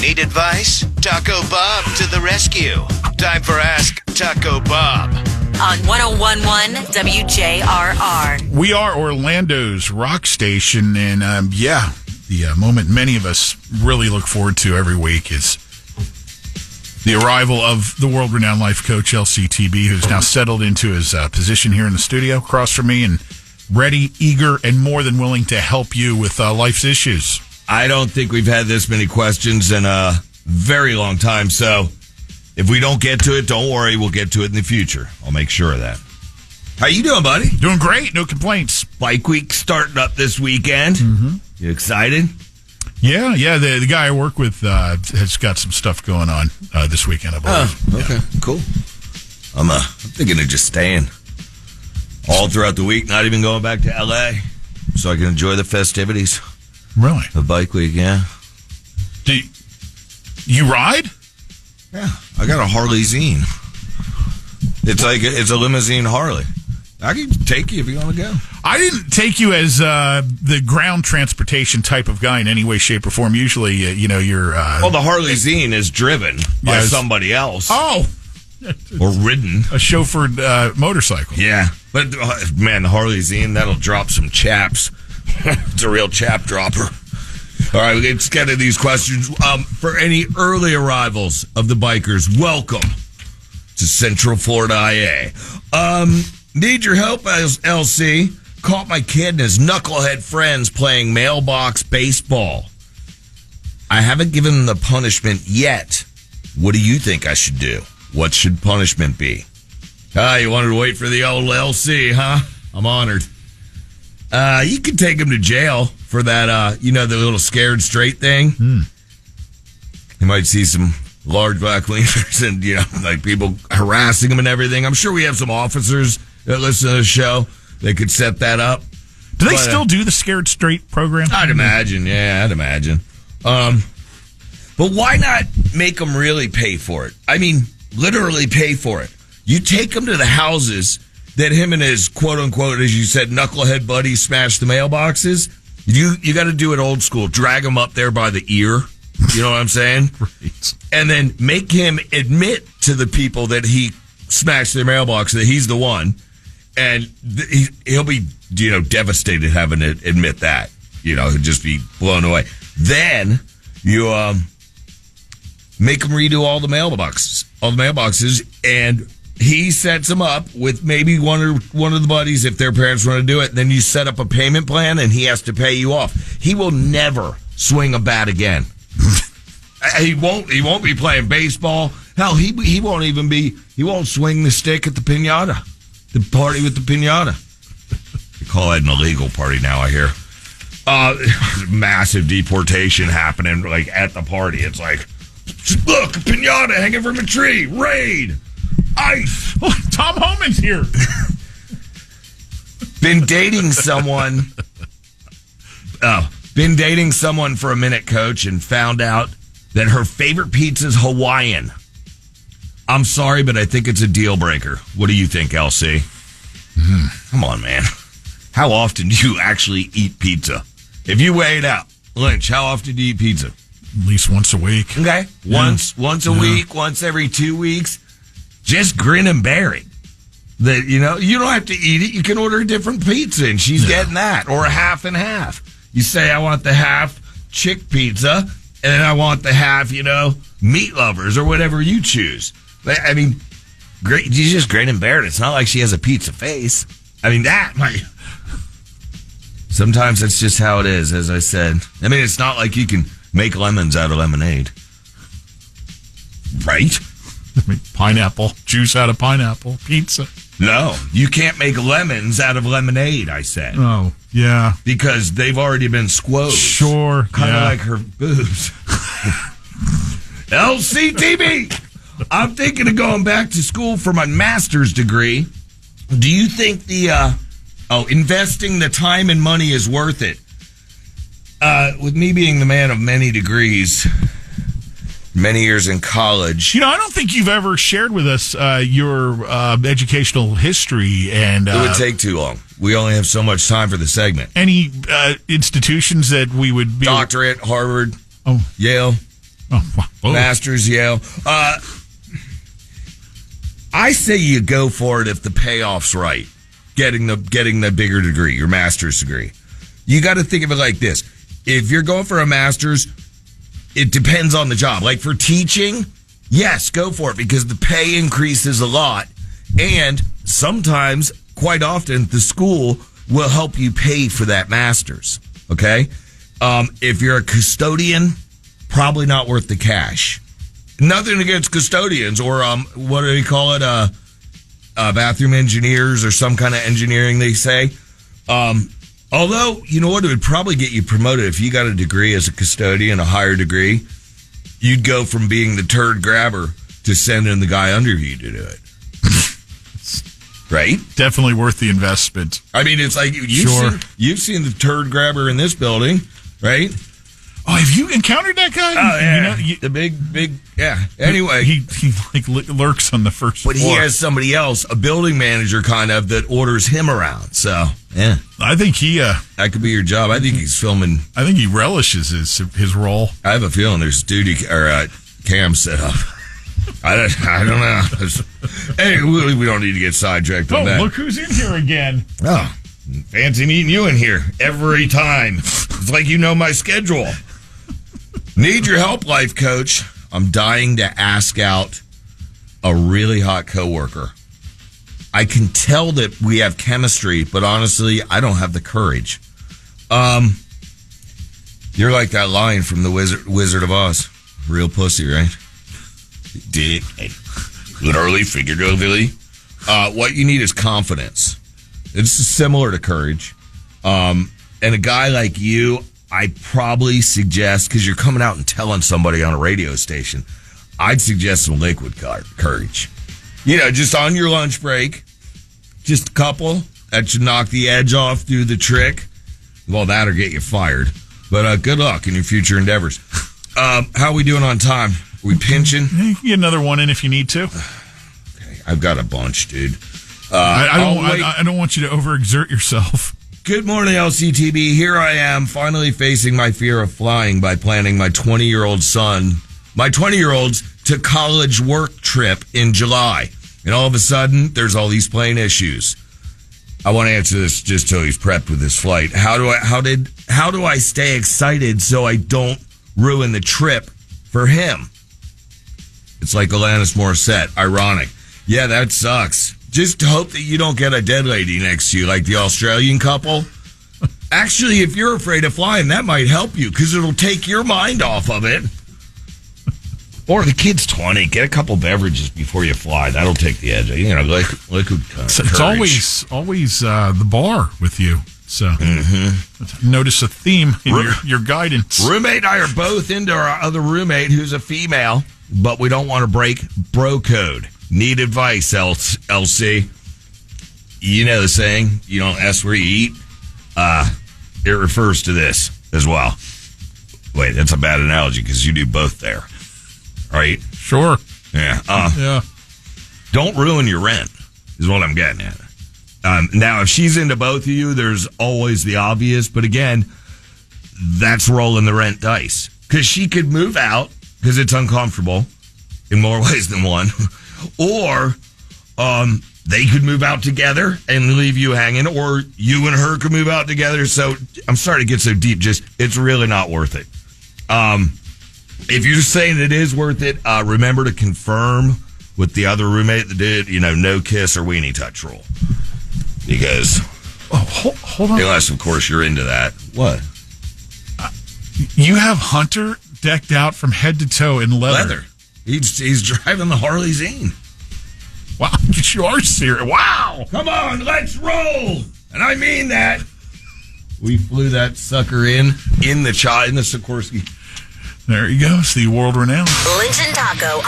Need advice? Taco Bob to the rescue. Time for Ask Taco Bob. On 101.1 WJRR. We are Orlando's rock station, and the moment many of us really look forward to every week is the arrival of the World-Renowned Life Coach LCTB, who's now settled into his position here in the studio across from me and ready, eager, and more than willing to help you with life's issues. I don't think we've had this many questions in a very long time, so if we don't get to it, don't worry, we'll get to it in the future. I'll make sure of that. How you doing, buddy? Doing great, no complaints. Bike week starting up this weekend. Mm-hmm. You excited? Yeah, the guy I work with has got some stuff going on this weekend, I believe. Okay, cool. I'm thinking of just staying all throughout the week, not even going back to L.A., so I can enjoy the festivities. Really? The bike week, yeah. Do you ride? Yeah, I got a Harley Zine. It's a limousine Harley. I can take you if you want to go. I didn't take you as the ground transportation type of guy in any way, shape, or form. Usually, you're... well, the Harley Zine is driven by somebody else. Oh! Or ridden. A chauffeured motorcycle. Yeah. But, man, the Harley Zine, that'll drop some chaps. It's a real chap dropper. All right, let's get to these questions. For any early arrivals of the bikers, welcome to Central Florida IA. Need your help, LC. Caught my kid and his knucklehead friends playing mailbox baseball. I haven't given them the punishment yet. What do you think I should do? What should punishment be? You wanted to wait for the old LC, huh? I'm honored. You could take him to jail for that, the little scared straight thing. You might see some large black leaders and, like people harassing him and everything. I'm sure we have some officers that listen to the show. They could set that up. Do they still do the scared straight program? I'd imagine. Yeah, I'd imagine. But why not make them really pay for it? I mean, literally pay for it. You take them to the houses that him and his quote-unquote, as you said, knucklehead buddies smashed the mailboxes. You got to do it old school. Drag him up there by the ear. You know what I'm saying? Right. And then make him admit to the people that he smashed their mailbox, that he's the one. And he'll be, devastated having to admit that. He'll just be blown away. Then you make him redo all the mailboxes, and he sets them up with maybe one of the buddies if their parents want to do it. Then you set up a payment plan, and he has to pay you off. He will never swing a bat again. He won't be playing baseball. Hell, he won't swing the stick at the piñata. The party with the piñata. They call that an illegal party now, I hear. Massive deportation happening like at the party. It's like, look, piñata hanging from a tree. Raid. Ice. Oh, Tom Homan's here. Been dating someone for a minute, Coach, and found out that her favorite pizza is Hawaiian. I'm sorry, but I think it's a deal breaker. What do you think, LC? Come on, man. How often do you actually eat pizza? If you weigh it out, Lynch, how often do you eat pizza? At least once a week. Okay. Yeah. Once a week, once every 2 weeks. Just grin and bear it. That, you don't have to eat it. You can order a different pizza, and she's getting that. Or a half and half. You say, I want the half chick pizza, and then I want the half, meat lovers, or whatever you choose. I mean, great. You just grin and bear it. It's not like she has a pizza face. I mean, sometimes that's just how it is, as I said. I mean, it's not like you can make lemons out of lemonade. Right? I mean, pineapple, juice out of pineapple, pizza. No, you can't make lemons out of lemonade, I said. Oh, yeah. Because they've already been squozed. Sure. Kind of like her boobs. LCTB! I'm thinking of going back to school for my master's degree. Do you think investing the time and money is worth it? With me being the man of many degrees, many years in college. I don't think you've ever shared with us your educational history. And it would take too long. We only have so much time for the segment. Any institutions that we would be... Doctorate, Harvard, Oh. Yale. Whoa. Masters, Yale. I say you go for it if the payoff's right. Getting the bigger degree, your master's degree. You got to think of it like this. If you're going for a master's, it depends on the job. Like for teaching, yes, go for it because the pay increases a lot. And sometimes, quite often, the school will help you pay for that master's. Okay? If you're a custodian, probably not worth the cash. Nothing against custodians or what do they call it? Bathroom engineers or some kind of engineering, they say. Although, you know what? It would probably get you promoted if you got a degree as a custodian, a higher degree. You'd go from being the turd grabber to sending the guy under you to do it. Right? Definitely worth the investment. I mean, it's like you've seen the turd grabber in this building, right? Oh, have you encountered that guy? Oh, yeah. You know, the big, yeah. Anyway. He like lurks on the first floor. But he has somebody else, a building manager kind of, that orders him around. So, yeah. I think that could be your job. I think he's filming. I think he relishes his role. I have a feeling there's cam set up. I don't know. Anyway, we don't need to get sidetracked on that. Oh, look who's in here again. Oh, fancy meeting you in here every time. It's like you know my schedule. Need your help, life coach. I'm dying to ask out a really hot coworker. I can tell that we have chemistry, but honestly, I don't have the courage. You're like that line from the Wizard of Oz. Real pussy, right? Literally, figuratively. What you need is confidence. It's similar to courage. And a guy like you, I probably suggest, because you're coming out and telling somebody on a radio station, I'd suggest some liquid courage. You know, just on your lunch break, just a couple. That should knock the edge off, do the trick. Well, that'll get you fired. But good luck in your future endeavors. How are we doing on time? Are we pinching? You can get another one in if you need to. Okay, I've got a bunch, dude. I don't want you to overexert yourself. Good morning, LCTB. Here I am, finally facing my fear of flying by planning my 20-year's to college work trip in July. And all of a sudden, there's all these plane issues. I want to answer this just till he's prepped with his flight. How do I stay excited so I don't ruin the trip for him? It's like Alanis Morissette. Ironic. Yeah, that sucks. Just hope that you don't get a dead lady next to you like the Australian couple. Actually, if you're afraid of flying, that might help you because it'll take your mind off of it. Or the kid's 20. Get a couple beverages before you fly. That'll take the edge. You know, liquid courage. It's always the bar with you. So notice a theme in your guidance. Roommate and I are both into our other roommate who's a female, but we don't want to break bro code. Need advice, LC. You know the saying, you don't ask where you eat. It refers to this as well. Wait, that's a bad analogy because you do both there. Right? Sure. Yeah. Yeah. Don't ruin your rent is what I'm getting at. Now, if she's into both of you, there's always the obvious. But again, that's rolling the rent dice. Because she could move out because it's uncomfortable in more ways than one. Or they could move out together and leave you hanging. Or you and her could move out together. So I'm sorry to get so deep. Just it's really not worth it. If you're saying it is worth it, remember to confirm with the other roommate that did, no kiss or weenie touch rule. Because, hold on. Unless, of course, you're into that. What? You have Hunter decked out from head to toe in leather. He's driving the Harley Zine. Wow, you are serious. Wow. Come on, let's roll. And I mean that. We flew that sucker in the Sikorsky. There he goes, the world-renowned Lynch and Taco.